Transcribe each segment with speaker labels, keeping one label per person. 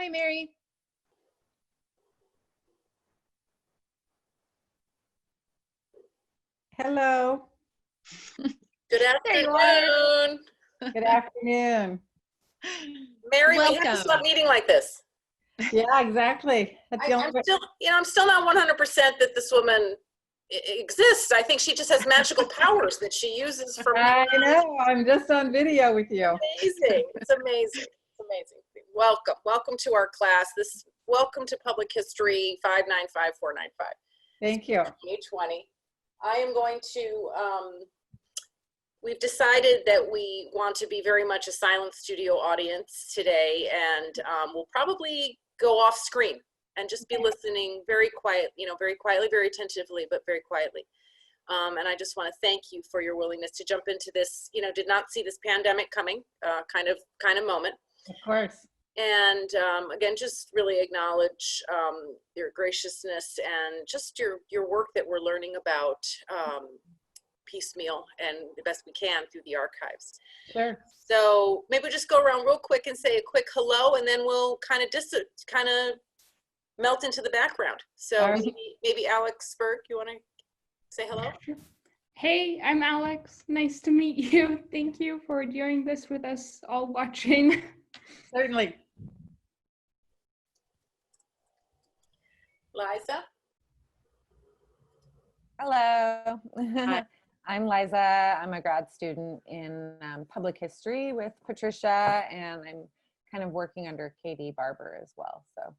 Speaker 1: Hi, Mary.
Speaker 2: Hello.
Speaker 3: Good afternoon.
Speaker 2: Good afternoon.
Speaker 3: Mary, we have to
Speaker 1: Welcome.
Speaker 3: stop meeting like this.
Speaker 2: Yeah, exactly. That's the only
Speaker 3: I'm still not 100% that this woman exists. I think she just has magical powers that she uses for.
Speaker 2: I know. I'm just on video with you.
Speaker 3: Amazing. It's amazing. It's amazing. Welcome to our class. Welcome to Public History 595495.
Speaker 2: Thank you.
Speaker 3: Page 20. I am going to, we've decided that we want to be very much a silent studio audience today, and we'll probably go off screen and just be listening very quiet, very quietly, very attentively, but very quietly. And I just want to thank you for your willingness to jump into this, did not see this pandemic coming kind of moment.
Speaker 2: Of course.
Speaker 3: And again, just really acknowledge your graciousness and just your work that we're learning about piecemeal and the best we can through the archives.
Speaker 2: Sure.
Speaker 3: So maybe we'll just go around real quick and say a quick hello, and then we'll kind of melt into the background. So
Speaker 2: Right.
Speaker 3: maybe Alex Berg, you want to say hello?
Speaker 4: Hey, I'm Alex. Nice to meet you. Thank you for doing this with us all watching.
Speaker 2: Certainly.
Speaker 3: Liza?
Speaker 5: Hello.
Speaker 3: Hi.
Speaker 5: I'm Liza. I'm a grad student in public history with Patricia, and I'm kind of working under Katie Barber as well. So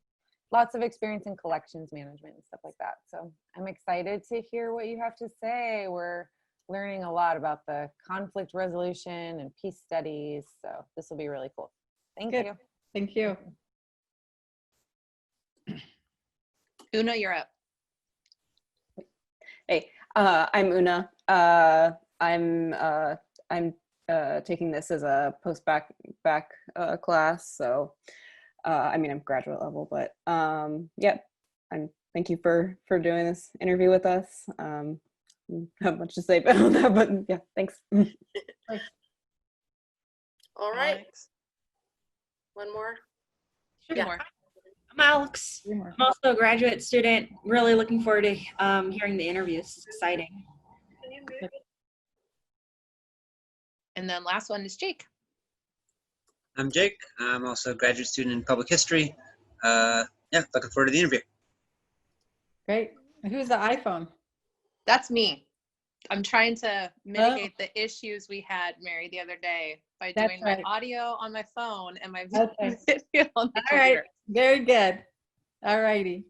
Speaker 5: lots of experience in collections management and stuff like that. So I'm excited to hear what you have to say. We're learning a lot about the conflict resolution and peace studies. So this will be really cool. Thank
Speaker 2: Good.
Speaker 5: you.
Speaker 2: Thank you.
Speaker 1: Una, you're up.
Speaker 6: Hey, I'm Una. I'm taking this as a post-bac class, so I'm graduate level, but yep. Thank you for doing this interview with us. I don't have much to say about that, but yeah, thanks.
Speaker 3: All right.
Speaker 1: Alex.
Speaker 3: One more.
Speaker 1: Two
Speaker 3: Yeah.
Speaker 1: more.
Speaker 7: I'm Alex. I'm also a graduate student. Really looking forward to hearing the interviews. It's exciting.
Speaker 1: And then last one is Jake.
Speaker 8: I'm Jake. I'm also a graduate student in public history. Yeah, looking forward to the interview.
Speaker 2: Great. Who's the iPhone?
Speaker 1: That's me. I'm trying to mitigate the issues we had, Mary, the other day by
Speaker 2: That's
Speaker 1: doing
Speaker 2: right.
Speaker 1: my audio on my phone and my
Speaker 2: Okay.
Speaker 1: video on the
Speaker 2: All right.
Speaker 1: computer.
Speaker 2: Very good. All righty.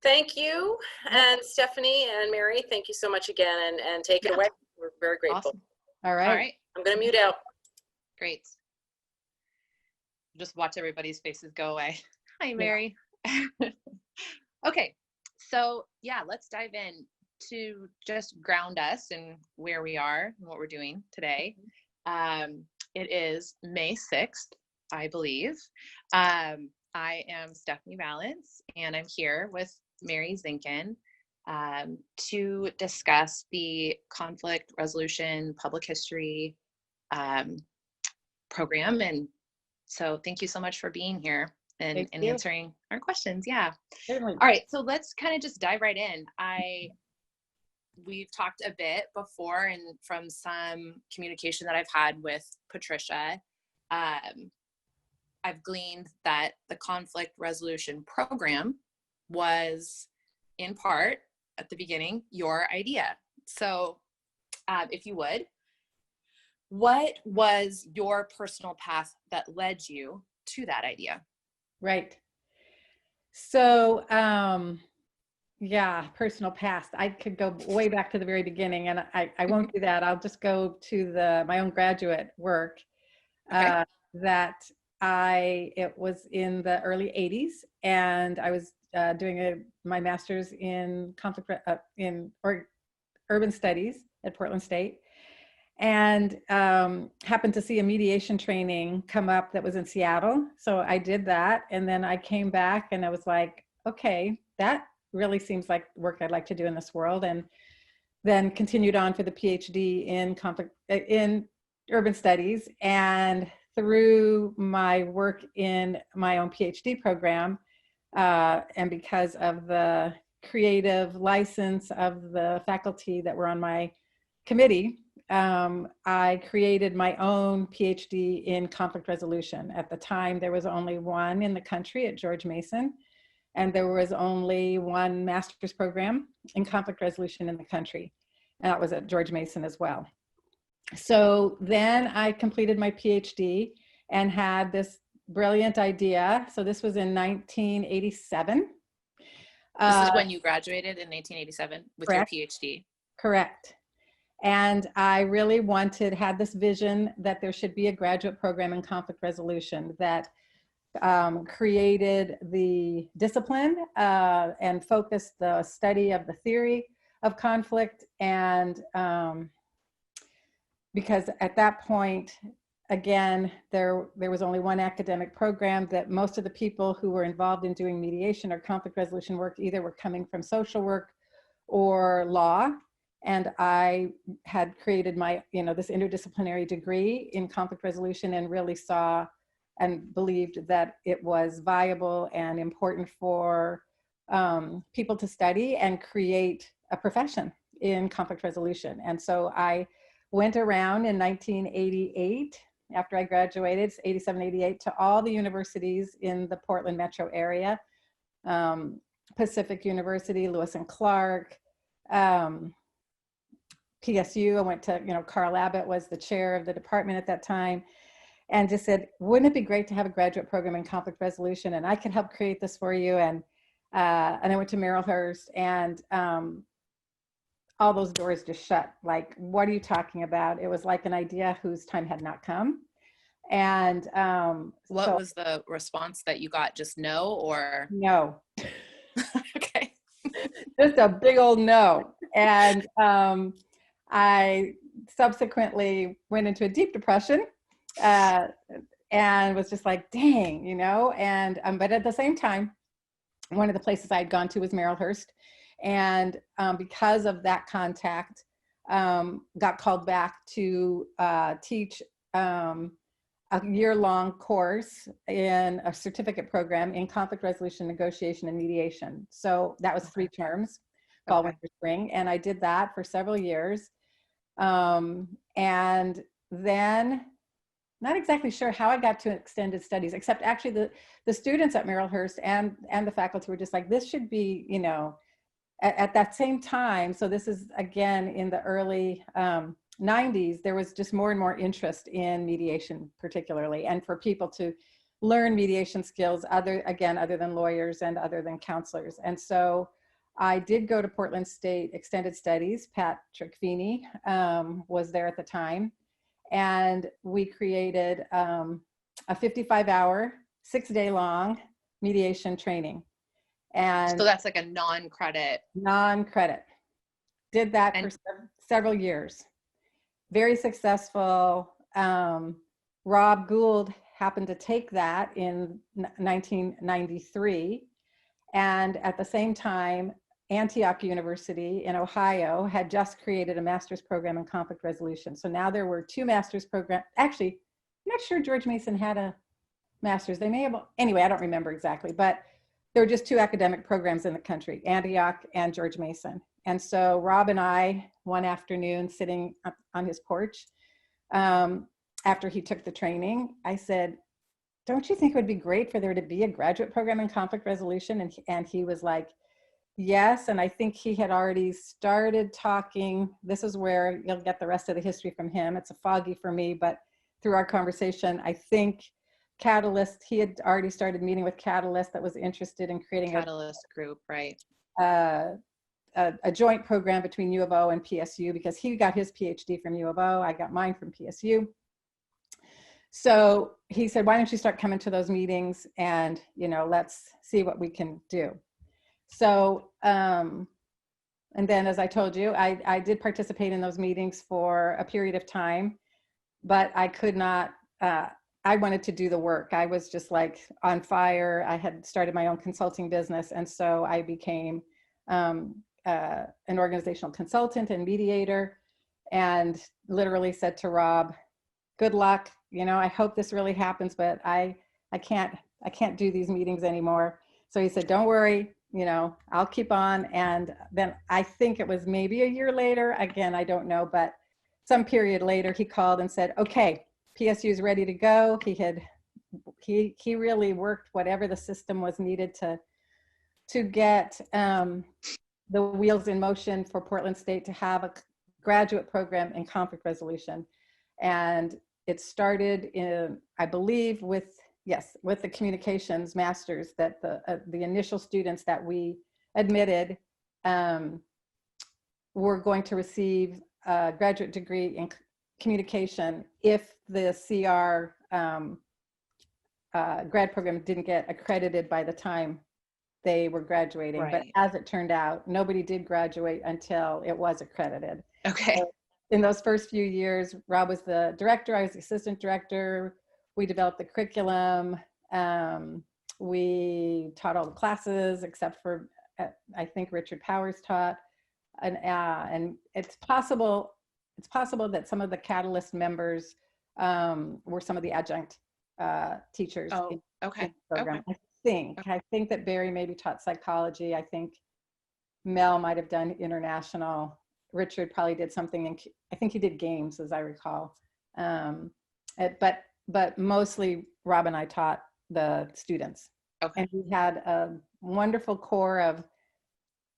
Speaker 3: Thank you. And Stephanie and Mary, thank you so much again, and take it
Speaker 1: Yeah.
Speaker 3: away. We're very grateful.
Speaker 1: Awesome.
Speaker 2: All right.
Speaker 1: All right.
Speaker 3: I'm going to mute out.
Speaker 1: Great. Just watch everybody's faces go away. Hi, Mary. Okay. So yeah, let's dive in to just ground us in where we are and what we're doing today. It is May 6th, I believe. I am Stephanie Vallance, and I'm here with Mary Zinkin to discuss the conflict resolution public history program. And so thank you so much for being here and
Speaker 2: Thank you.
Speaker 1: answering our questions. Yeah.
Speaker 2: Certainly.
Speaker 1: All right, so let's kind of just dive right in. We've talked a bit before, and from some communication that I've had with Patricia, I've gleaned that the conflict resolution program was, in part, at the beginning, your idea. So if you would, what was your personal path that led you to that idea?
Speaker 2: Right. So, yeah, personal past. I could go way back to the very beginning, and I won't do that. I'll just go to my own graduate work.
Speaker 1: Okay.
Speaker 2: It was in the early 80s, and I was doing my master's in urban studies at Portland State, and happened to see a mediation training come up that was in Seattle. So I did that, and then I came back and I was like, okay, that really seems like work I'd like to do in this world, and then continued on for the PhD in urban studies, and through my work in my own PhD program, and because of the creative license of the faculty that were on my committee, I created my own PhD in conflict resolution. At the time, there was only one in the country at George Mason, and there was only one master's program in conflict resolution in the country. And that was at George Mason as well. So then I completed my PhD and had this brilliant idea. So this was in 1987.
Speaker 1: This is when you graduated in 1987 with
Speaker 2: correct.
Speaker 1: your PhD.
Speaker 2: Correct. And I really had this vision that there should be a graduate program in conflict resolution that created the discipline and focused the study of the theory of conflict. And because at that point, again, there was only one academic program, that most of the people who were involved in doing mediation or conflict resolution work either were coming from social work or law. And I had created my, this interdisciplinary degree in conflict resolution, and really saw and believed that it was viable and important for people to study and create a profession in conflict resolution. And so I went around in 1988, after I graduated, 87, 88, to all the universities in the Portland metro area, Pacific University, Lewis and Clark, PSU. I went to, Carl Abbott was the chair of the department at that time, and just said, wouldn't it be great to have a graduate program in conflict resolution? And I could help create this for you. And I went to Marylhurst, and all those doors just shut. Like, what are you talking about? It was like an idea whose time had not come. And
Speaker 1: what was the response that you got? Just no, or?
Speaker 2: No.
Speaker 1: Okay.
Speaker 2: Just a big old no. And I subsequently went into a deep depression and was just like, dang, and but at the same time, one of the places I had gone to was Marylhurst. And because of that contact, got called back to teach a year-long course in a certificate program in conflict resolution, negotiation, and mediation. So that was 3 terms, fall, winter, spring. And I did that for several years. And then, not exactly sure how I got to extended studies, except actually the students at Marylhurst and the faculty were just like, this should be, at that same time. So this is, again, in the early 90s, there was just more and more interest in mediation, particularly, and for people to learn mediation skills other than lawyers and other than counselors. And so I did go to Portland State Extended Studies. Patrick Feeney was there at the time. And we created a 55-hour, 6-day-long mediation training. And
Speaker 1: so that's like a non-credit.
Speaker 2: Non-credit. Did that for several years. Very successful. Rob Gould happened to take that in 1993. And at the same time, Antioch University in Ohio had just created a master's program in conflict resolution. So now there were 2 master's programs. Actually, I'm not sure George Mason had a master's. They may have, anyway, I don't remember exactly, but there were just 2 academic programs in the country, Antioch and George Mason. And so Rob and I, one afternoon, sitting up on his porch, after he took the training, I said, don't you think it would be great for there to be a graduate program in conflict resolution? And he was like, yes. And I think he had already started talking. This is where you'll get the rest of the history from him. It's a foggy for me, but through our conversation, I think Catalyst, he had already started meeting with Catalyst that was interested in creating
Speaker 1: Catalyst group, right?
Speaker 2: A joint program between U of O and PSU, because he got his PhD from U of O, I got mine from PSU. So he said, why don't you start coming to those meetings and, let's see what we can do. So, and then as I told you, I did participate in those meetings for a period of time, but I could not, I wanted to do the work. I was just like on fire. I had started my own consulting business. And so I became an organizational consultant and mediator, and literally said to Rob, good luck, you know, I hope this really happens, but I can't do these meetings anymore. So he said, don't worry, you know, I'll keep on. And then I think it was maybe a year later, again, I don't know, but some period later, he called and said, okay, PSU is ready to go. He really worked whatever the system was needed to get the wheels in motion for Portland State to have a graduate program in conflict resolution. And it started in, I believe, with the communications masters, that the initial students that we admitted were going to receive a graduate degree in communication if the CR grad program didn't get accredited by the time they were graduating.
Speaker 1: Right.
Speaker 2: But as it turned out, nobody did graduate until it was accredited.
Speaker 1: Okay.
Speaker 2: So in those first few years, Rob was the director, I was the assistant director. We developed the curriculum. We taught all the classes except for, I think Richard Powers taught. And it's possible that some of the Catalyst members were some of the adjunct teachers.
Speaker 1: Oh,
Speaker 2: in
Speaker 1: okay.
Speaker 2: the program.
Speaker 1: Okay.
Speaker 2: I think that Barry maybe taught psychology. I think Mel might have done international. Richard probably did something, I think he did games, as I recall. But mostly Rob and I taught the students.
Speaker 1: Okay.
Speaker 2: And we had a wonderful core of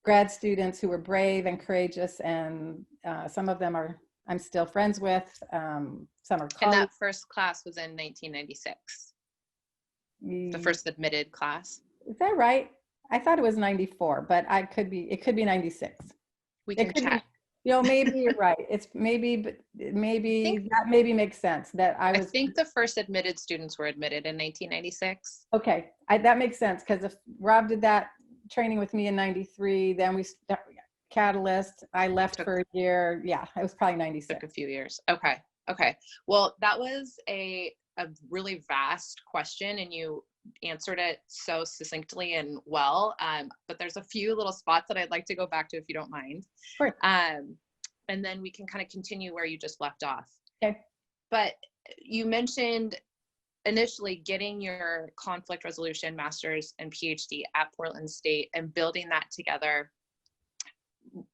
Speaker 2: grad students who were brave and courageous, and some of them I'm still friends with. Some are colleagues.
Speaker 1: And that first class was in 1996. The first admitted class.
Speaker 2: Is that right? I thought it was 94, but it could be 96.
Speaker 1: We can check.
Speaker 2: You know, maybe you're right. It's maybe that maybe makes sense that I
Speaker 1: think the first admitted students were admitted in 1996.
Speaker 2: Okay, that makes sense, because if Rob did that training with me in 93, then we Catalyst, I left for a year. Yeah, it was probably 96.
Speaker 1: Took a few years. Okay. Well, that was a really vast question, and you answered it so succinctly and well. But there's a few little spots that I'd like to go back to, if you don't mind.
Speaker 2: Sure.
Speaker 1: And then we can kind of continue where you just left off.
Speaker 2: Okay.
Speaker 1: But you mentioned initially getting your conflict resolution master's and PhD at Portland State and building that together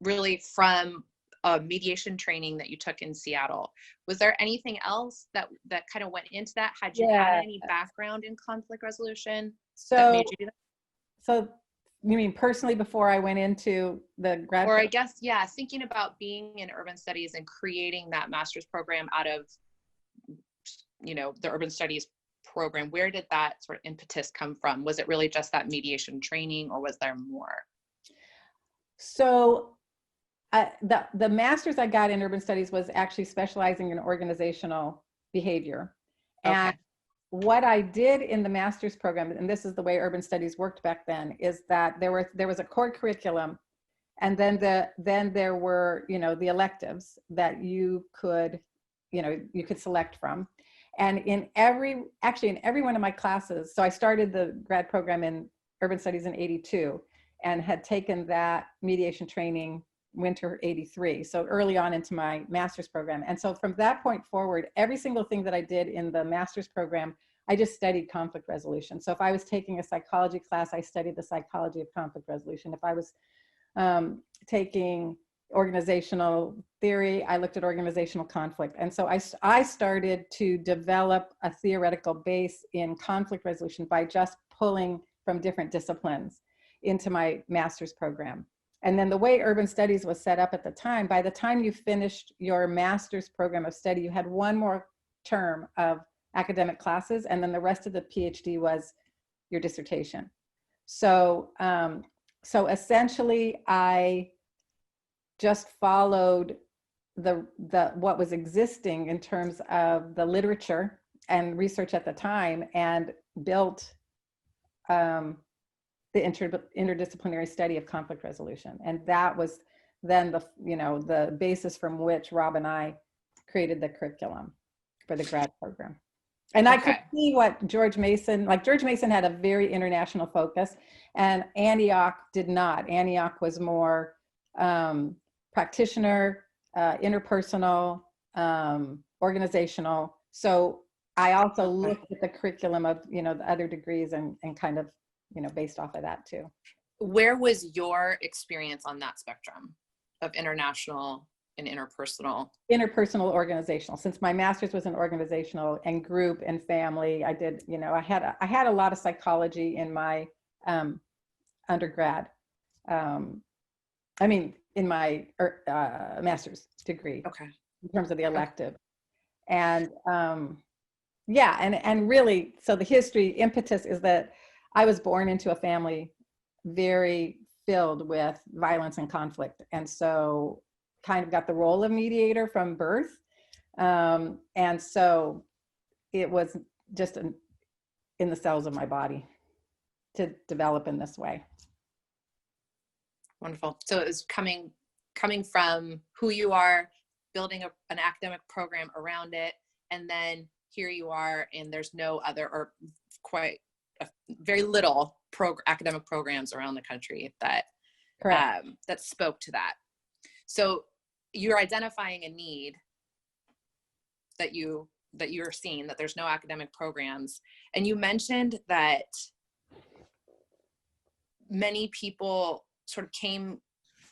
Speaker 1: really from a mediation training that you took in Seattle. Was there anything else that kind of went into that? Had you had any background in conflict resolution that made you do that?
Speaker 2: So you mean personally before I went into the grad?
Speaker 1: Or I guess, thinking about being in urban studies and creating that master's program out of, the urban studies program, where did that sort of impetus come from? Was it really just that mediation training, or was there more?
Speaker 2: So the master's I got in urban studies was actually specializing in organizational behavior. And what I did in the master's program, and this is the way urban studies worked back then, is that there was a core curriculum, and then there were, the electives that you could select from. And in every one of my classes, so I started the grad program in urban studies in 82 and had taken that mediation training winter 83, so early on into my master's program. And so from that point forward, every single thing that I did in the master's program, I just studied conflict resolution. So if I was taking a psychology class, I studied the psychology of conflict resolution. If I was taking organizational theory, I looked at organizational conflict. And so I started to develop a theoretical base in conflict resolution by just pulling from different disciplines into my master's program. And then the way urban studies was set up at the time, by the time you finished your master's program of study, you had one more term of academic classes, and then the rest of the PhD was your dissertation. So, so essentially, I just followed what was existing in terms of the literature and research at the time, and built the interdisciplinary study of conflict resolution. And that was then the basis from which Rob and I created the curriculum for the grad program. And I could see what George Mason had a very international focus, and Antioch did not. Antioch was more practitioner, interpersonal, organizational. So I also looked at the curriculum of, the other degrees and kind of, based off of that too.
Speaker 1: Where was your experience on that spectrum of international and interpersonal?
Speaker 2: Interpersonal organizational. Since my master's was in organizational and group and family, I did, I had a lot of psychology in my undergrad. In my master's degree.
Speaker 1: Okay.
Speaker 2: In terms of the elective. And and really, so the history impetus is that I was born into a family very filled with violence and conflict. And so kind of got the role of mediator from birth. And so it was just in the cells of my body to develop in this way.
Speaker 1: Wonderful. So it was coming from who you are, building an academic program around it, and then here you are, and there's no other, or quite very little academic programs around the country that that spoke to that. So you're identifying a need that you're seeing, that there's no academic programs, and you mentioned that many people sort of came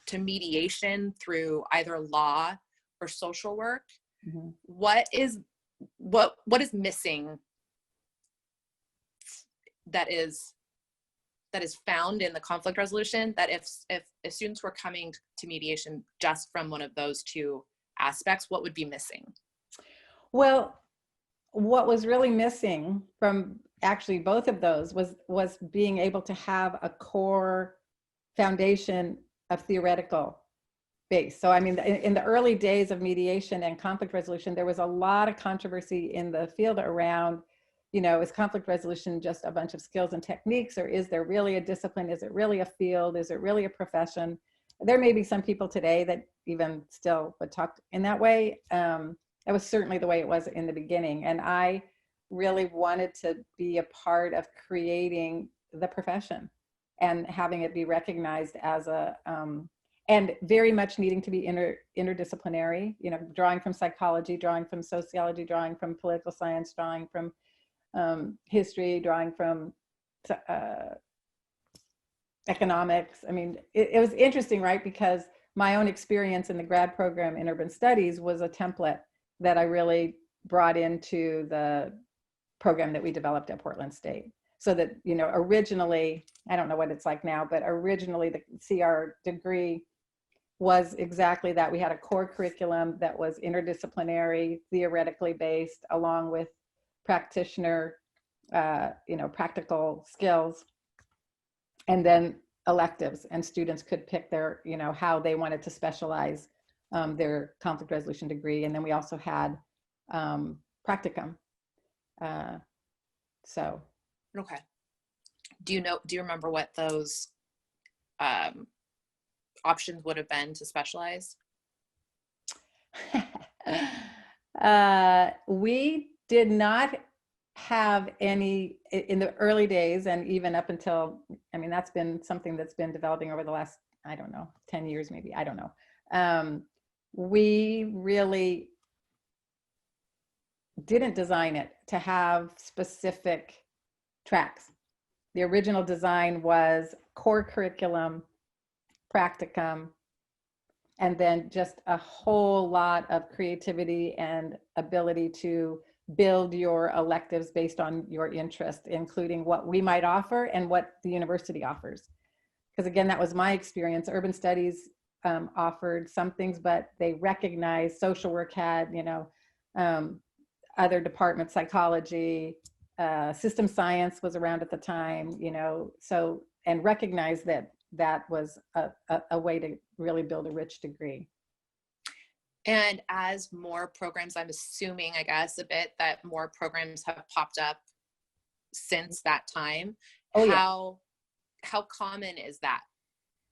Speaker 1: to mediation through either law or social work.
Speaker 2: Mm-hmm.
Speaker 1: What is missing that is found in the conflict resolution, that if students were coming to mediation just from one of those two aspects, what would be missing?
Speaker 2: Well, what was really missing from actually both of those was being able to have a core foundation of theoretical base. So, I mean, in the early days of mediation and conflict resolution, there was a lot of controversy in the field around, is conflict resolution just a bunch of skills and techniques, or is there really a discipline? Is it really a field? Is it really a profession? There may be some people today that even still would talk in that way. That was certainly the way it was in the beginning. And I really wanted to be a part of creating the profession and having it be recognized as and very much needing to be interdisciplinary, drawing from psychology, drawing from sociology, drawing from political science, drawing from history, drawing from economics. I mean, it was interesting, right? Because my own experience in the grad program in urban studies was a template that I really brought into the program that we developed at Portland State. So that, originally, I don't know what it's like now, but originally the CR degree was exactly that. We had a core curriculum that was interdisciplinary, theoretically based, along with practitioner, practical skills, and then electives, and students could pick their, how they wanted to specialize their conflict resolution degree. And then we also had practicum.
Speaker 1: Okay. Do you remember what those options would have been to specialize?
Speaker 2: We did not have any in the early days, and even up until, that's been something that's been developing over the last, 10 years, maybe, I don't know. We really didn't design it to have specific tracks. The original design was core curriculum, practicum, and then just a whole lot of creativity and ability to build your electives based on your interest, including what we might offer and what the university offers. Because again, that was my experience. Urban studies offered some things, but they recognized social work had, other departments, psychology, system science was around at the time, so, and recognized that was a way to really build a rich degree.
Speaker 1: And as more programs, I'm assuming, I guess, a bit that more programs have popped up since that time.
Speaker 2: Oh,
Speaker 1: how common is that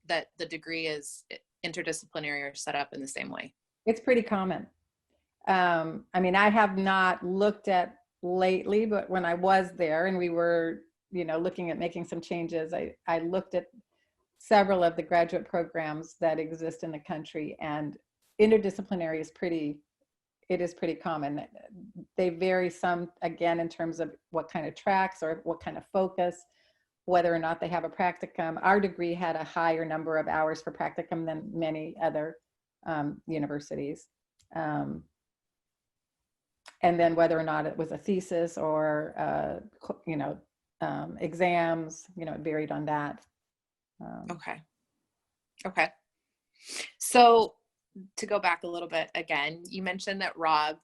Speaker 1: the degree is interdisciplinary or set up in the same way?
Speaker 2: It's pretty common. I have not looked at lately, but when I was there and we were, looking at making some changes, I looked at several of the graduate programs that exist in the country, and interdisciplinary is it is pretty common. They vary some, again, in terms of what kind of tracks or what kind of focus, whether or not they have a practicum. Our degree had a higher number of hours for practicum than many other universities. And then whether or not it was a thesis or, exams, it varied on that.
Speaker 1: Okay. Okay. So to go back a little bit again, you mentioned that Rob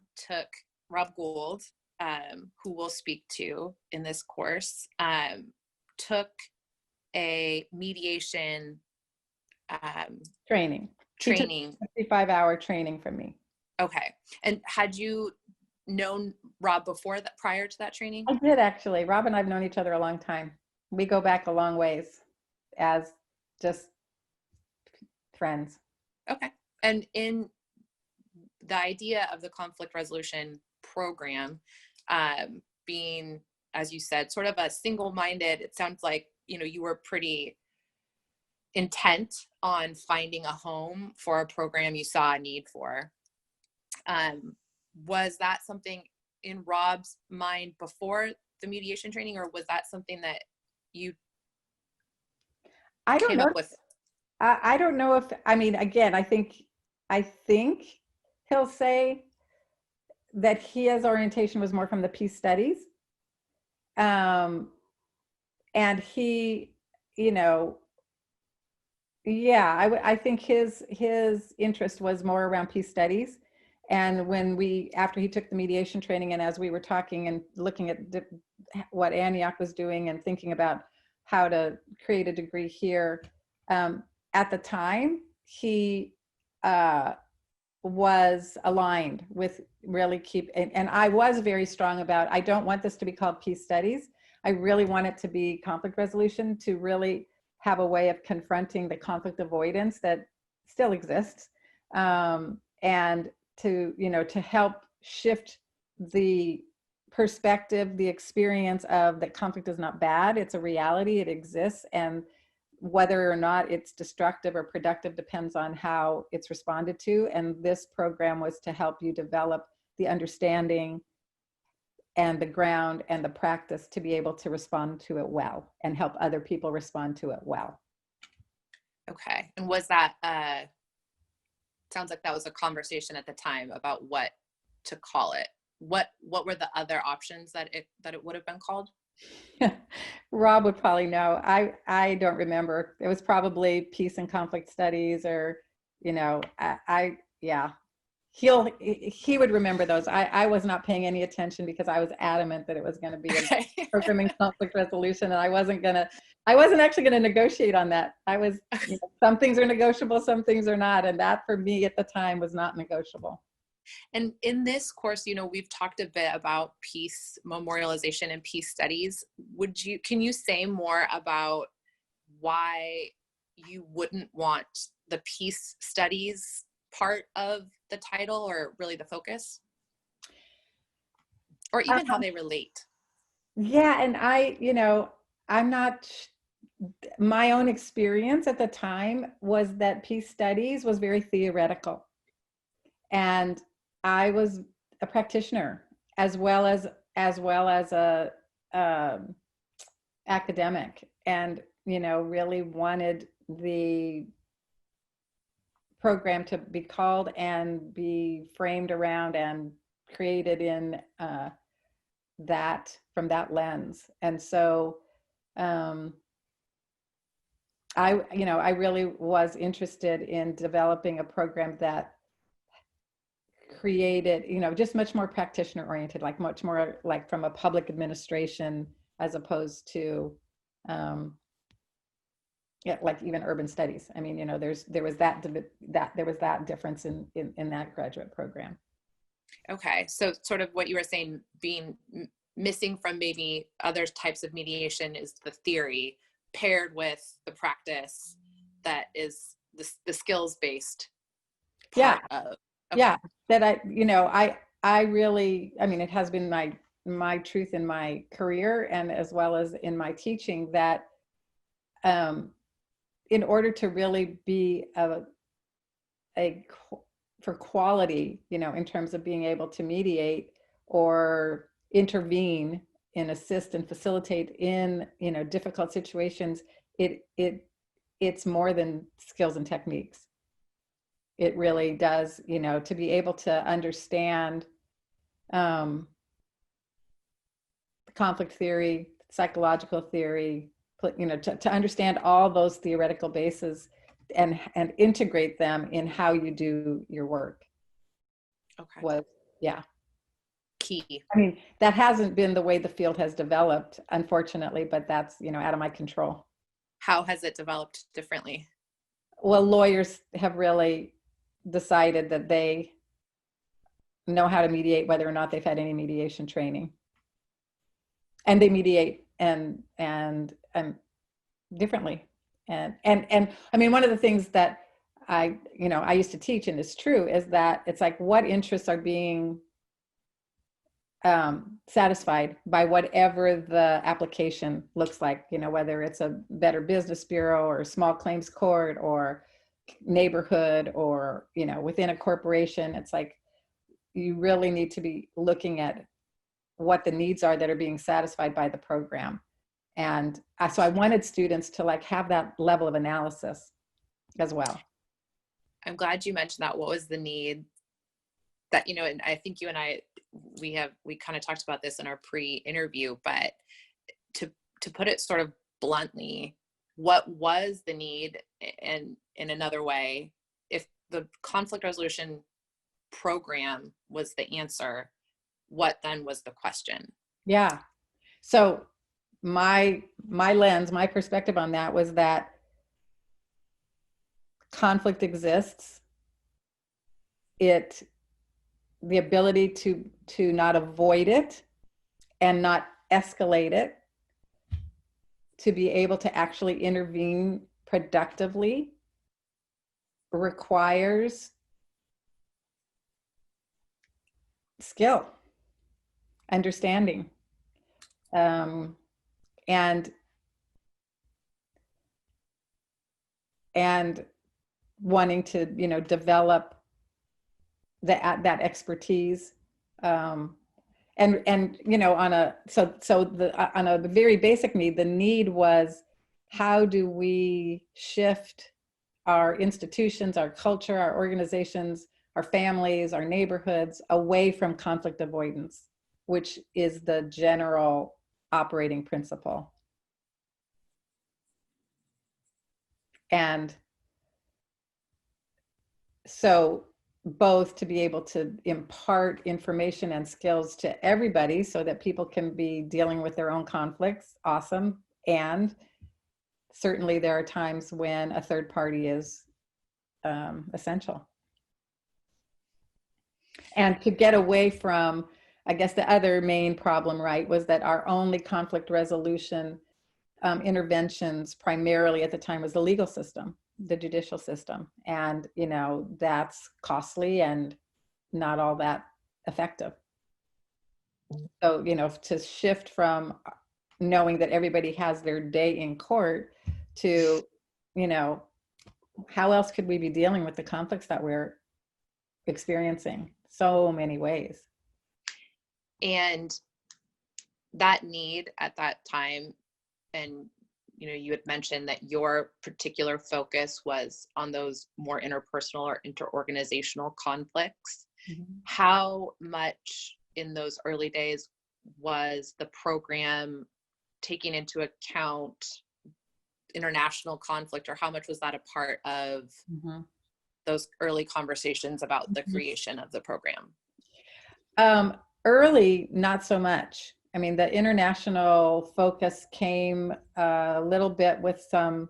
Speaker 1: Gould, who we'll speak to in this course, took a mediation
Speaker 2: Training. 55-hour training from me.
Speaker 1: Okay. And had you known Rob before that, prior to that training?
Speaker 2: I did, actually. Rob and I've known each other a long time. We go back a long ways as just friends.
Speaker 1: Okay. And in the idea of the conflict resolution program, being, as you said, sort of a single-minded, it sounds like, you were pretty intent on finding a home for a program you saw a need for. Was that something in Rob's mind before the mediation training, or was that something that you came up with?
Speaker 2: I don't know if, again, I think he'll say that his orientation was more from the peace studies. And he, I think his interest was more around peace studies. And after he took the mediation training, and as we were talking and looking at what Antioch was doing and thinking about how to create a degree here, at the time, he was aligned with really and I was very strong about, I don't want this to be called peace studies. I really want it to be conflict resolution, to really have a way of confronting the conflict avoidance that still exists, and to help shift the perspective, the experience of that conflict is not bad, it's a reality, it exists, and whether or not it's destructive or productive depends on how it's responded to. And this program was to help you develop the understanding and the ground and the practice to be able to respond to it well and help other people respond to it well.
Speaker 1: Okay. And was that, sounds like that was a conversation at the time about what to call it. What were the other options that it would have been called?
Speaker 2: Rob would probably know. I don't remember. It was probably peace and conflict studies, or, yeah. He would remember those. I was not paying any attention because I was adamant that it was going to be a program in conflict resolution, and I wasn't actually going to negotiate on that. I was, some things are negotiable, some things are not, and that for me at the time was not negotiable.
Speaker 1: And in this course, we've talked a bit about peace memorialization and peace studies. Can you say more about why you wouldn't want the peace studies part of the title, or really the focus, or even how they relate?
Speaker 2: Yeah. And I'm not, my own experience at the time was that peace studies was very theoretical. And I was a practitioner as well as a academic, and really wanted the program to be called and be framed around and created in from that lens. And so I really was interested in developing a program that created, just much more practitioner oriented, like much more like from a public administration, as opposed to, like even urban studies. There was that difference in that graduate program.
Speaker 1: Okay. So sort of what you were saying, being missing from maybe other types of mediation is the theory paired with the practice that is the skills-based part of. Okay.
Speaker 2: Yeah, that I really, it has been my truth in my career and as well as in my teaching that in order to really be a for quality, in terms of being able to mediate or intervene and assist and facilitate in, difficult situations, it's more than skills and techniques. It really does, to be able to understand conflict theory, psychological theory, to understand all those theoretical bases and integrate them in how you do your work.
Speaker 1: Okay.
Speaker 2: Was, yeah.
Speaker 1: Key.
Speaker 2: I mean, that hasn't been the way the field has developed, unfortunately, but that's, out of my control.
Speaker 1: How has it developed differently?
Speaker 2: Well, lawyers have really decided that they know how to mediate whether or not they've had any mediation training. And they mediate and differently. And I mean, one of the things that I used to teach, and it's true, is that it's like what interests are being satisfied by whatever the application looks like, whether it's a Better Business Bureau or small claims court or neighborhood or, within a corporation. It's like you really need to be looking at what the needs are that are being satisfied by the program. And so I wanted students to like have that level of analysis as well.
Speaker 1: I'm glad you mentioned that. What was the need that, and I think you and I, we kind of talked about this in our pre-interview, but to put it sort of bluntly, what was the need? And in another way, if the conflict resolution program was the answer, what then was the question?
Speaker 2: Yeah. So my lens, my perspective on that was that conflict exists. The ability to not avoid it and not escalate it, to be able to actually intervene productively, requires skill, understanding, and wanting to develop that expertise, on a very basic need. The need was, how do we shift our institutions, our culture, our organizations, our families, our neighborhoods away from conflict avoidance, which is the general operating principle. And so both to be able to impart information and skills to everybody so that people can be dealing with their own conflicts, awesome. And certainly there are times when a third party is essential. And to get away from, I guess the other main problem, right, was that our only conflict resolution interventions primarily at the time was the legal system, the judicial system. And, that's costly and not all that effective. So, to shift from knowing that everybody has their day in court to, how else could we be dealing with the conflicts that we're experiencing? So many ways.
Speaker 1: And that need at that time, and you had mentioned that your particular focus was on those more interpersonal or interorganizational conflicts. Mm-hmm. How much in those early days was the program taking into account international conflict, or how much was that a part of mm-hmm. those early conversations about the creation of the program?
Speaker 2: Early, not so much. I mean, the international focus came a little bit with some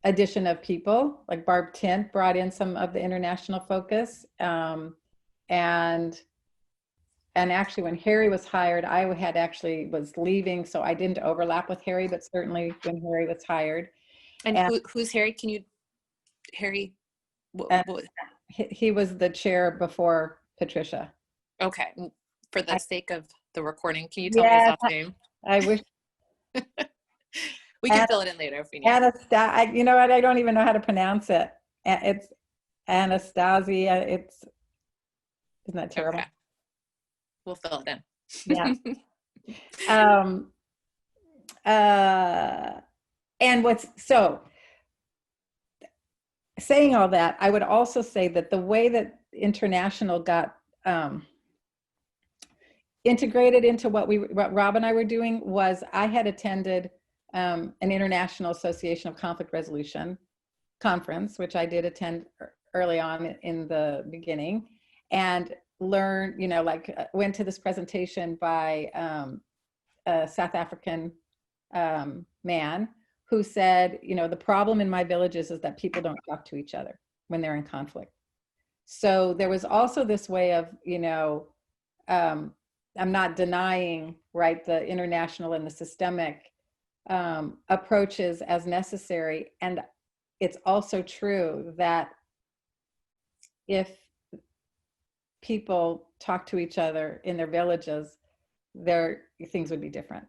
Speaker 2: addition of people, like Barb Tint brought in some of the international focus. And actually when Harry was hired, I was leaving, so I didn't overlap with Harry, but certainly when Harry was hired.
Speaker 1: And who's Harry? Harry?
Speaker 2: He was the chair before Patricia.
Speaker 1: Okay. For the sake of the recording, can you tell me his last name?
Speaker 2: I wish.
Speaker 1: We can fill it in later if we need.
Speaker 2: You know what? I don't even know how to pronounce it. It's Anastasia. Isn't that terrible?
Speaker 1: Okay. We'll fill it in.
Speaker 2: Yeah. And saying all that, I would also say that the way that International got integrated into what Rob and I were doing was I had attended an International Association of Conflict Resolution conference, which I did attend early on in the beginning, and learned, went to this presentation by a South African man who said, the problem in my villages is that people don't talk to each other when they're in conflict. So there was also this way of, I'm not denying, right, the international and the systemic approaches as necessary. And it's also true that if people talk to each other in their villages, things would be different.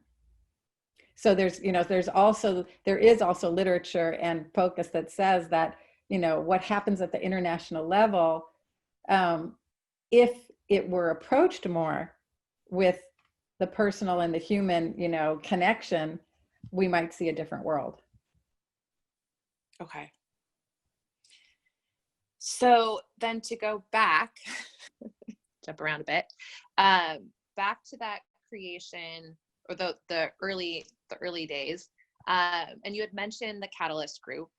Speaker 2: So there is also literature and focus that says that, what happens at the international level, if it were approached more with the personal and the human, connection, we might see a different world.
Speaker 1: Okay. So then to go back, jump around a bit, back to that creation or the early days, and you had mentioned the Catalyst group.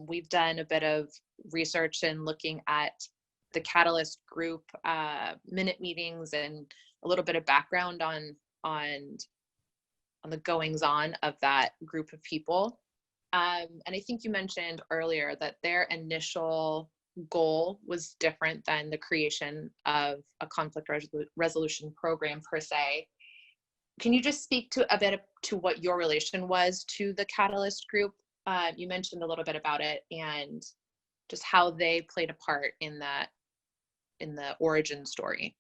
Speaker 1: We've done a bit of research and looking at the Catalyst group minute meetings and a little bit of background on the goings on of that group of people. And I think you mentioned earlier that their initial goal was different than the creation of a conflict resolution program per se. Can you just speak to a bit to what your relation was to the Catalyst group? You mentioned a little bit about it and just how they played a part in the origin story.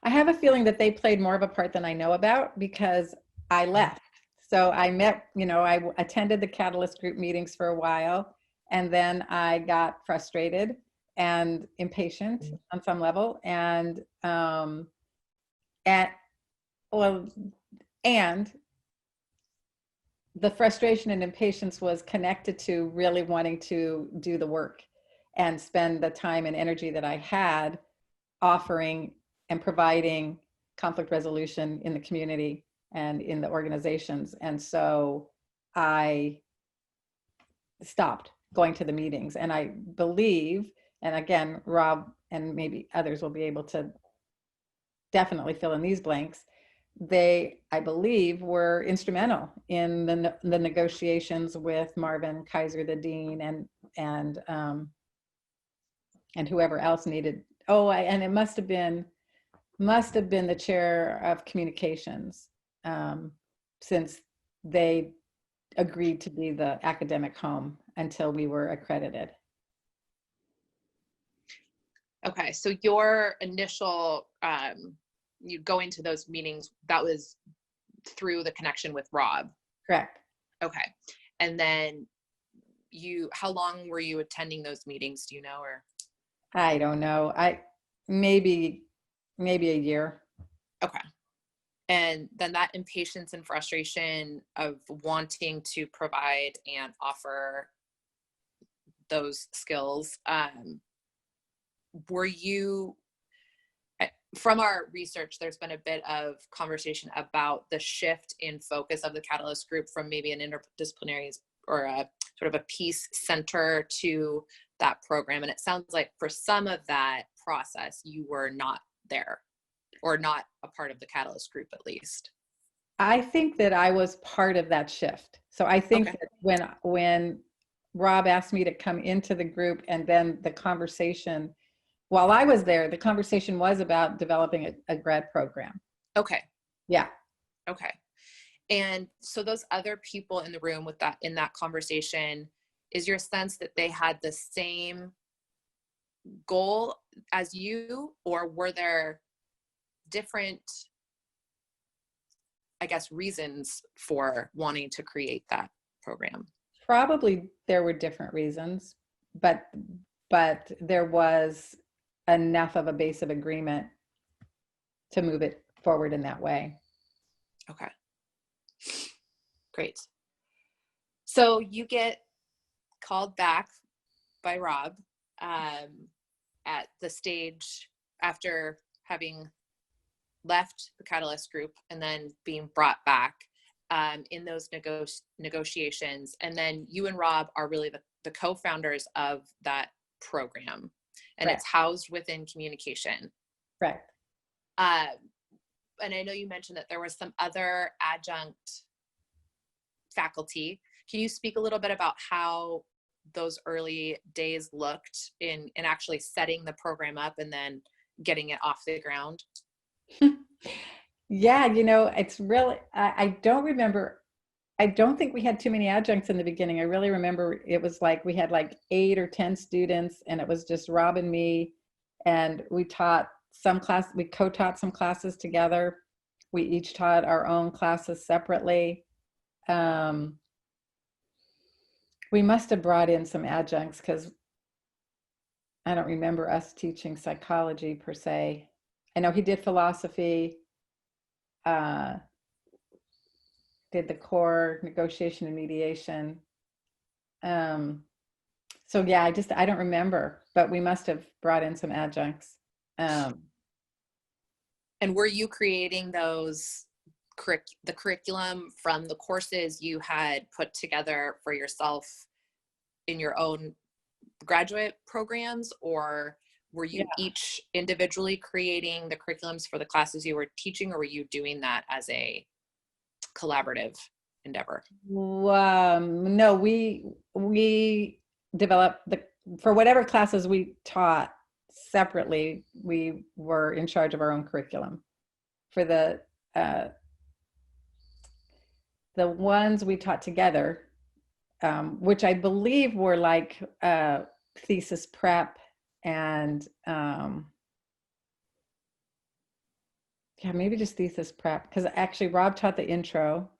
Speaker 2: I have a feeling that they played more of a part than I know about because I left. So I met, I attended the Catalyst group meetings for a while, and then I got frustrated and impatient on some level, and the frustration and impatience was connected to really wanting to do the work and spend the time and energy that I had offering and providing conflict resolution in the community and in the organizations. And so I stopped going to the meetings. And I believe, and again, Rob and maybe others will be able to definitely fill in these blanks, they, I believe, were instrumental in the negotiations with Marvin Kaiser, the dean, and whoever else needed. And it must have been the chair of communications, since they agreed to be the academic home until we were accredited.
Speaker 1: Okay, so your initial, you going to those meetings, that was through the connection with Rob?
Speaker 2: Correct.
Speaker 1: Okay, and then how long were you attending those meetings, do you know, or?
Speaker 2: I don't know, maybe a year.
Speaker 1: Okay. And then that impatience and frustration of wanting to provide and offer those skills, were you, from our research, there's been a bit of conversation about the shift in focus of the Catalyst group from maybe an interdisciplinary or a sort of a peace center to that program. And it sounds like for some of that process, you were not there, or not a part of the Catalyst group, at least.
Speaker 2: I think that I was part of that shift. So I think that when Rob asked me to come into the group, and then the conversation, while I was there, the conversation was about developing a grad program.
Speaker 1: Okay.
Speaker 2: Yeah.
Speaker 1: Okay. And so those other people in the room in that conversation, is your sense that they had the same goal as you, or were there different, I guess, reasons for wanting to create that program?
Speaker 2: Probably there were different reasons, but but there was enough of a base of agreement to move it forward in that way.
Speaker 1: Okay. Great. So you get called back by Rob at the stage after having left the Catalyst group and then being brought back in those negotiations. And then you and Rob are really the co-founders of that program, and
Speaker 2: Right.
Speaker 1: It's housed within communication.
Speaker 2: Right.
Speaker 1: And I know you mentioned that there was some other adjunct faculty. Can you speak a little bit about how those early days looked in actually setting the program up and then getting it off the ground?
Speaker 2: Yeah, it's really, I don't remember. I don't think we had too many adjuncts in the beginning. I really remember it was like we had like 8 or 10 students, and it was just Rob and me, and we taught some class, we co-taught some classes together. We each taught our own classes separately. We must have brought in some adjuncts because I don't remember us teaching psychology per se. I know he did philosophy, did the core negotiation and mediation. So yeah, I don't remember, but we must have brought in some adjuncts.
Speaker 1: And were you creating those the curriculum from the courses you had put together for yourself in your own graduate programs, or were you each individually creating the curriculums for the classes you were teaching, or were you doing that as a collaborative endeavor?
Speaker 2: No, we developed for whatever classes we taught separately, we were in charge of our own curriculum. For the ones we taught together, which I believe were like thesis prep and maybe just thesis prep, because actually Rob taught the intro,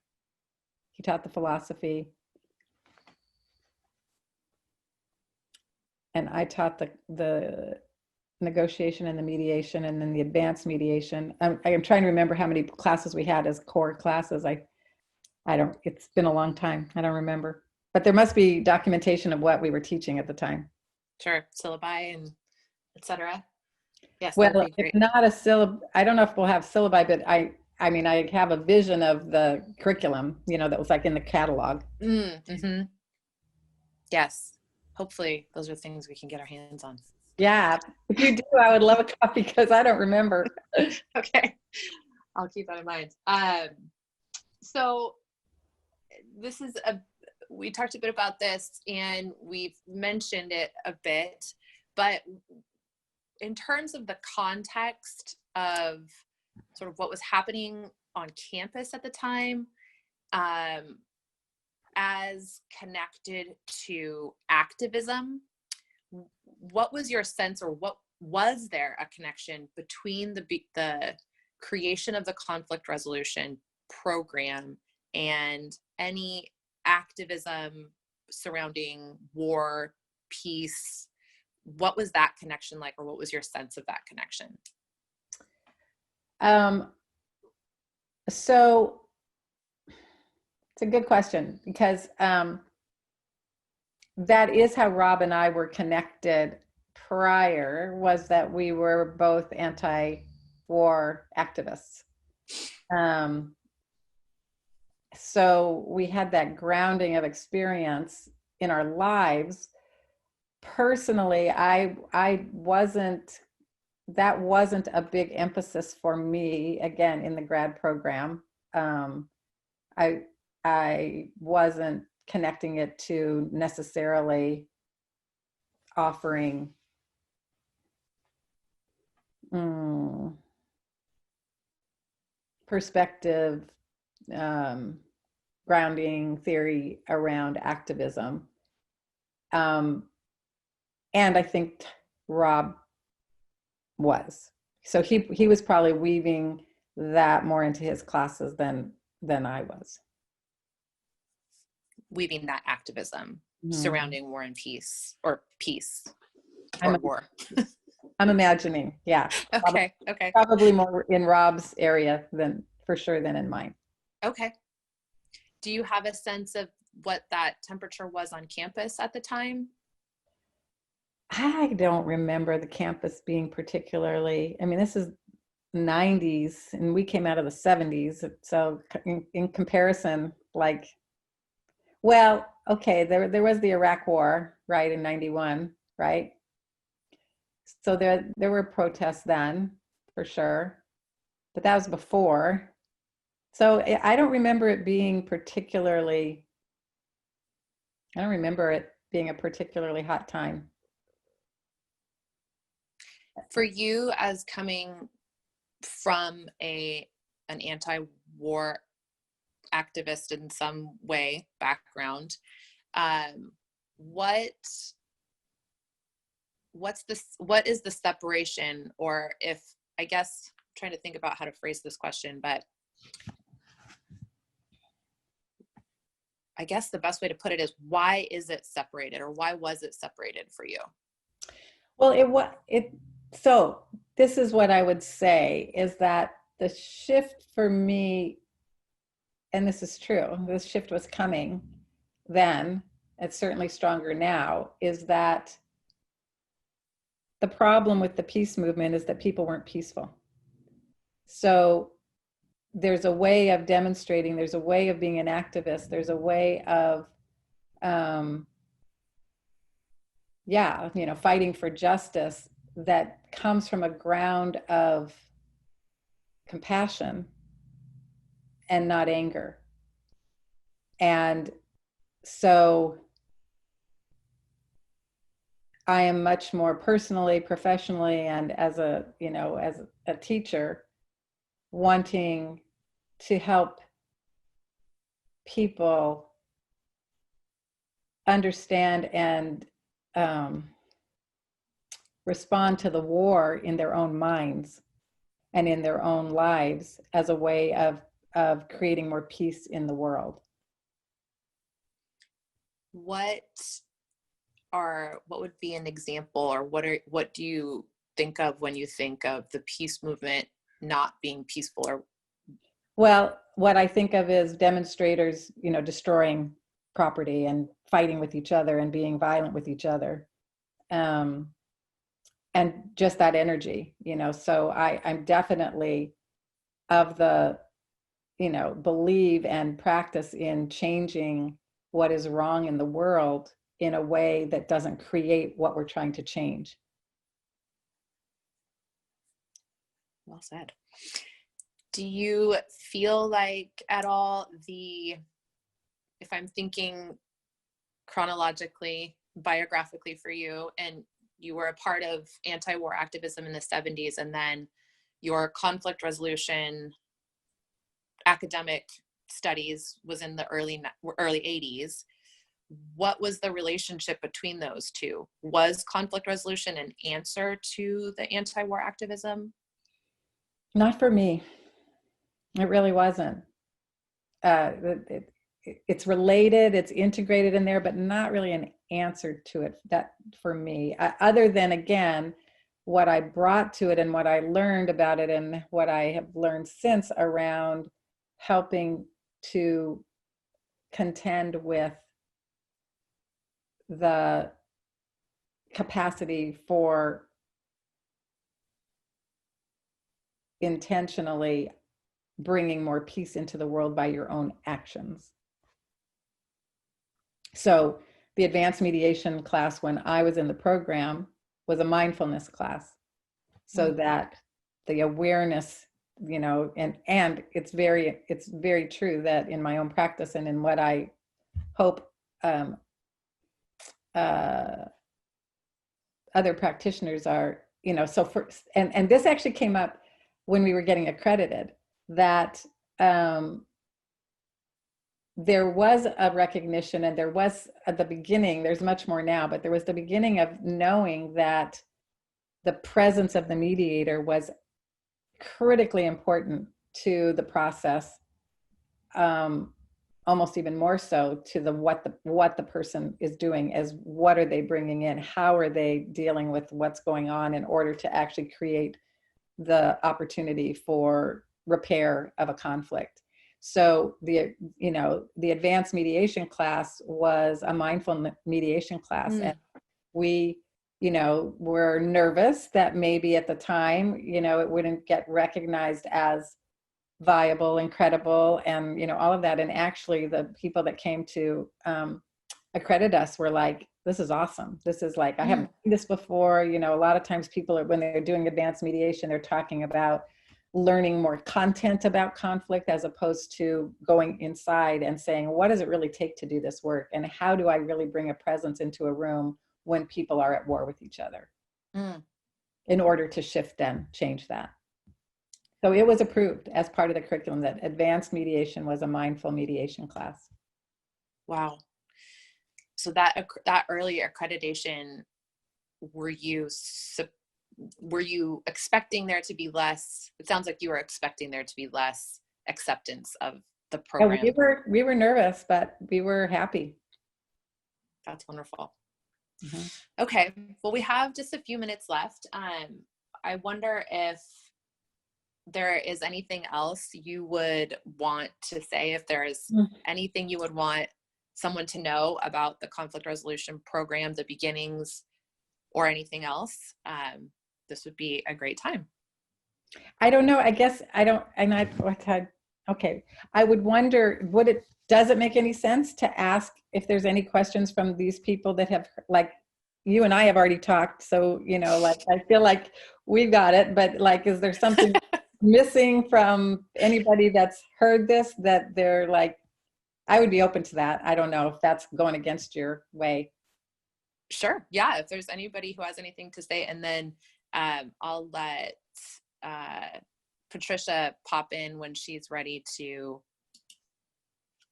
Speaker 2: he taught the philosophy, and I taught the negotiation and the mediation, and then the advanced mediation. I'm trying to remember how many classes we had as core classes. It's been a long time. I don't remember, but there must be documentation of what we were teaching at the time.
Speaker 1: Sure, syllabi and etc. Yes.
Speaker 2: Well, it's not a syllab. I don't know if we'll have syllabi, but I have a vision of the curriculum, that was like in the catalog.
Speaker 1: Mm-hmm. Yes. Hopefully those are things we can get our hands on.
Speaker 2: Yeah, if you do, I would love a copy because I don't remember.
Speaker 1: Okay, I'll keep that in mind. So this is we talked a bit about this and we've mentioned it a bit, but in terms of the context of sort of what was happening on campus at the time, as connected to activism, what was your sense, or what was there a connection between the creation of the conflict resolution program and any activism surrounding war, peace? What was that connection like, or what was your sense of that connection?
Speaker 2: So it's a good question, because that is how Rob and I were connected prior, was that we were both anti-war activists. So we had that grounding of experience in our lives. Personally, that wasn't a big emphasis for me, again, in the grad program. I wasn't connecting it to necessarily offering perspective, grounding theory around activism. And I think Rob was. So he was probably weaving that more into his classes than I was.
Speaker 1: Weaving that activism surrounding war and peace, or peace. war.
Speaker 2: I'm imagining, yeah.
Speaker 1: Okay, okay,
Speaker 2: Probably more in Rob's area than for sure than in mine.
Speaker 1: okay. Do you have a sense of what that temperature was on campus at the time?
Speaker 2: I don't remember the campus being particularly, I mean, this is 90s and we came out of the 70s. So in comparison, like, well, okay, there was the Iraq War, right, in 91, right? So there were protests then, for sure, but that was before. So I don't remember it being particularly, I don't remember it being a particularly hot time.
Speaker 1: For you, as coming from an anti-war activist in some way background, what is the separation, or if, I guess I'm trying to think about how to phrase this question, but I guess the best way to put it is, why is it separated, or why was it separated for you?
Speaker 2: Well, so this is what I would say, is that the shift for me, and this is true, this shift was coming then, it's certainly stronger now, is that the problem with the peace movement is that people weren't peaceful. So there's a way of demonstrating, there's a way of being an activist, there's a way of, fighting for justice that comes from a ground of compassion and not anger. And so I am much more personally, professionally, and as a teacher, wanting to help people understand and respond to the war in their own minds and in their own lives as a way of creating more peace in the world.
Speaker 1: What would be an example, or what do you think of when you think of the peace movement not being peaceful? Or,
Speaker 2: well, what I think of is demonstrators, destroying property and fighting with each other and being violent with each other. And just that energy, so I'm definitely of the, believe and practice in changing what is wrong in the world in a way that doesn't create what we're trying to change.
Speaker 1: well said. Do you feel like at all if I'm thinking chronologically, biographically for you, and you were a part of anti-war activism in the 70s, and then your conflict resolution academic studies was in the early 80s, what was the relationship between those two? Was conflict resolution an answer to the anti-war activism?
Speaker 2: Not for me. It really wasn't. It's related, it's integrated in there, but not really an answer to it, that for me, other than, again, what I brought to it and what I learned about it and what I have learned since around helping to contend with the capacity for intentionally bringing more peace into the world by your own actions. So the advanced mediation class when I was in the program was a mindfulness class, so that the awareness, and it's very true that in my own practice and in what I hope other practitioners are, so and this actually came up when we were getting accredited, that there was a recognition, and there was at the beginning, there's much more now, but there was the beginning of knowing that the presence of the mediator was critically important to the process, almost even more so to what the person is doing, as what are they bringing in? How are they dealing with what's going on in order to actually create the opportunity for repair of a conflict? So the advanced mediation class was a mindful mediation class. And we, were nervous that maybe at the time, it wouldn't get recognized as viable and credible and, all of that. And actually the people that came to accredit us were like, this is awesome. This is like, I haven't seen this before. A lot of times people when they're doing advanced mediation, they're talking about learning more content about conflict as opposed to going inside and saying, what does it really take to do this work? And how do I really bring a presence into a room when people are at war with each other in order to shift and change that? So it was approved as part of the curriculum that advanced mediation was a mindful mediation class.
Speaker 1: Wow. So that early accreditation, were you expecting there to be less? It sounds like you were expecting there to be less acceptance of the program.
Speaker 2: Yeah, we were nervous, but we were happy.
Speaker 1: That's wonderful. Okay, well, we have just a few minutes left. I wonder if there is anything else you would want to say, if there is anything you would want someone to know about the conflict resolution program, the beginnings, or anything else. This would be a great time.
Speaker 2: I don't know. I guess I don't. Okay. I would wonder, does it make any sense to ask if there's any questions from these people that have, like, you and I have already talked. So, I feel like we've got it, but like, is there something missing from anybody that's heard this that they're like, I would be open to that. I don't know if that's going against your way.
Speaker 1: Sure. Yeah. If there's anybody who has anything to say, and then I'll let Patricia pop in when she's ready to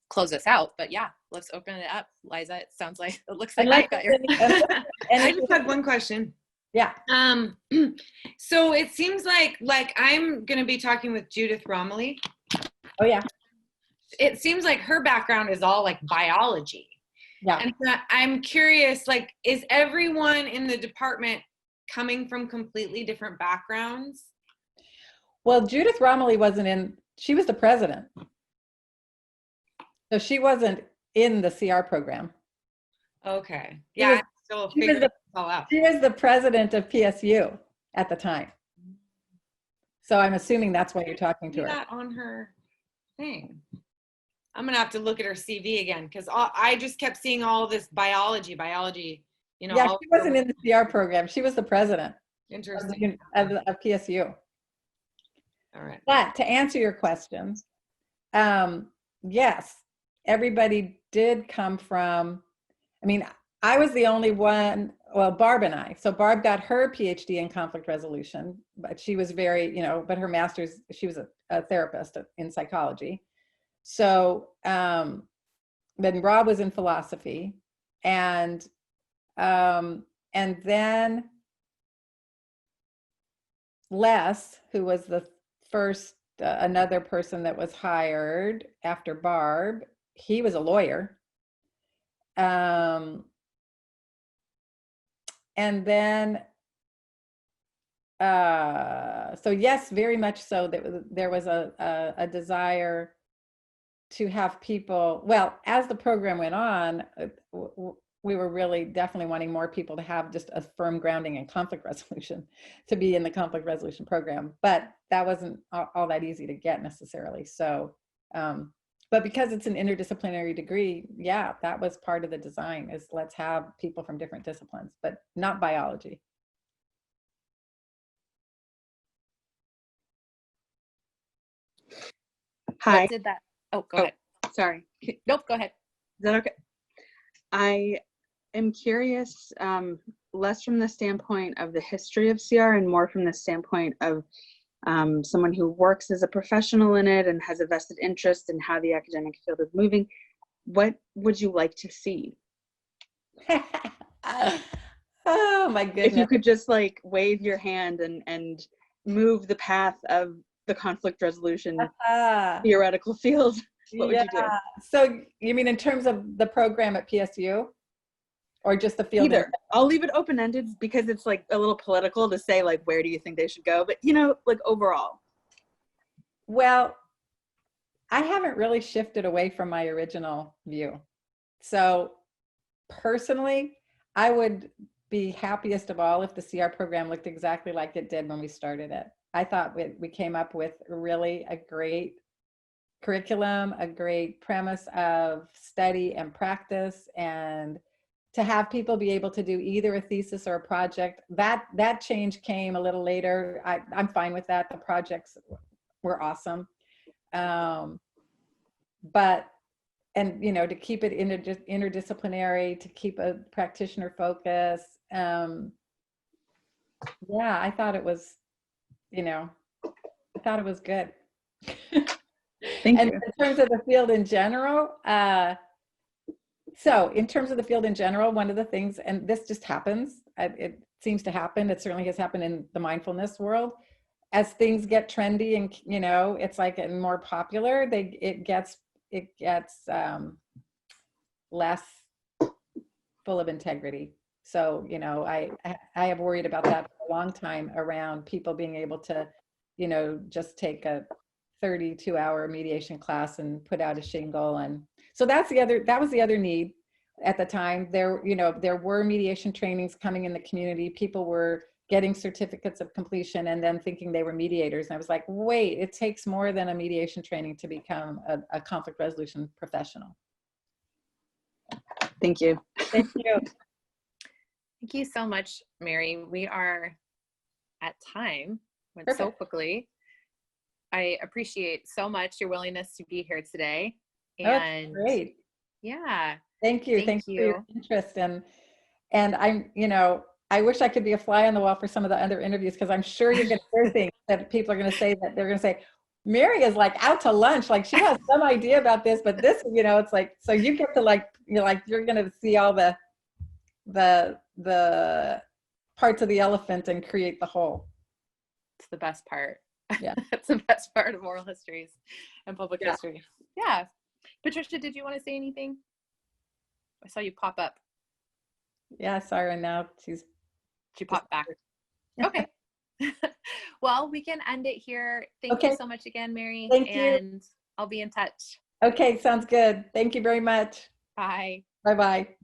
Speaker 1: close us out. But yeah, let's open it up. Liza, it looks like you got your.
Speaker 9: I just have one question.
Speaker 2: Yeah.
Speaker 9: So it seems like I'm going to be talking with Judith Romilly.
Speaker 2: Oh yeah.
Speaker 9: It seems like her background is all like biology.
Speaker 2: Yeah.
Speaker 9: And I'm curious, like, is everyone in the department coming from completely different backgrounds?
Speaker 2: Well, Judith Romilly she was the president. So she wasn't in the CR program.
Speaker 9: Okay. Yeah, I'm still figuring this all out.
Speaker 2: She was the president of PSU at the time. So I'm assuming that's why you're talking to her.
Speaker 9: That on her thing. I'm gonna have to look at her CV again, because I just kept seeing all this biology.
Speaker 2: Yeah, she wasn't in the CR program. She was the president.
Speaker 9: Interesting.
Speaker 2: Of PSU.
Speaker 9: All right.
Speaker 2: But to answer your question, yes, everybody did come from, I was the only one, well, Barb and I. So Barb got her PhD in conflict resolution, but she was but her master's, she was a therapist in psychology. So then Rob was in philosophy, and then Les, who was the first, another person that was hired after Barb, he was a lawyer. And then, so yes, very much so, there was a desire to have people, well, as the program went on, we were really definitely wanting more people to have just a firm grounding in conflict resolution, to be in the conflict resolution program. But that wasn't all that easy to get necessarily. So, but because it's an interdisciplinary degree, yeah, that was part of the design, is let's have people from different disciplines, but not biology.
Speaker 10: Hi.
Speaker 1: What did that? Oh, go ahead.
Speaker 10: Sorry.
Speaker 1: Nope, go ahead.
Speaker 10: Is that okay? I am curious, less from the standpoint of the history of CR and more from the standpoint of someone who works as a professional in it and has a vested interest in how the academic field is moving. What would you like to see?
Speaker 2: Oh my goodness.
Speaker 10: If you could just like wave your hand and move the path of the conflict resolution theoretical field. What would you do?
Speaker 2: So you mean in terms of the program at PSU? Or just the field?
Speaker 10: Either. I'll leave it open-ended because it's like a little political to say like, where do you think they should go? But you know, like overall.
Speaker 2: Well, I haven't really shifted away from my original view. So personally, I would be happiest of all if the CR program looked exactly like it did when we started it. I thought we came up with really a great curriculum, a great premise of study and practice, and to have people be able to do either a thesis or a project. That change came a little later. I'm fine with that. The projects were awesome. But, and you know, to keep it interdisciplinary, to keep a practitioner focus. Yeah, I thought it was, you know, I thought it was good.
Speaker 10: Thank
Speaker 2: and
Speaker 10: you.
Speaker 2: in terms of the field in general, so in terms of the field in general, one of the things, and this just happens, it seems to happen, it certainly has happened in the mindfulness world, as things get trendy and, you know, it's like getting more popular, it gets less full of integrity. So, you know, I have worried about that for a long time around people being able to, you know, just take a 32-hour mediation class and put out a shingle. And so that was the other need at the time. There were mediation trainings coming in the community. People were getting certificates of completion and then thinking they were mediators. And I was like, wait, it takes more than a mediation training to become a conflict resolution professional.
Speaker 10: Thank you.
Speaker 2: Thank you.
Speaker 1: Thank you so much, Mary. We are at time. Went so quickly. I appreciate so much your willingness to be here today. And
Speaker 2: great.
Speaker 1: Yeah.
Speaker 2: Thank you. Thank you for your interest. And I'm, you know, I wish I could be a fly on the wall for some of the other interviews, because I'm sure you're going to hear things that people are going to say, that they're going to say, Mary is like out to lunch. Like she has some idea about this, but this, you know, it's like, so you get to like, you're going to see all the parts of the elephant and create the whole.
Speaker 1: It's the best part.
Speaker 2: Yeah.
Speaker 1: That's the best part of oral histories and public history. Yeah. Patricia, did you want to say anything? I saw you pop up.
Speaker 2: Yeah, sorry. Now
Speaker 1: she popped back. Okay. Well, we can end it here. Thank you so much again, Mary.
Speaker 2: Thank you.
Speaker 1: And I'll be in touch.
Speaker 2: Okay, sounds good. Thank you very much.
Speaker 1: Bye.
Speaker 2: Bye-bye.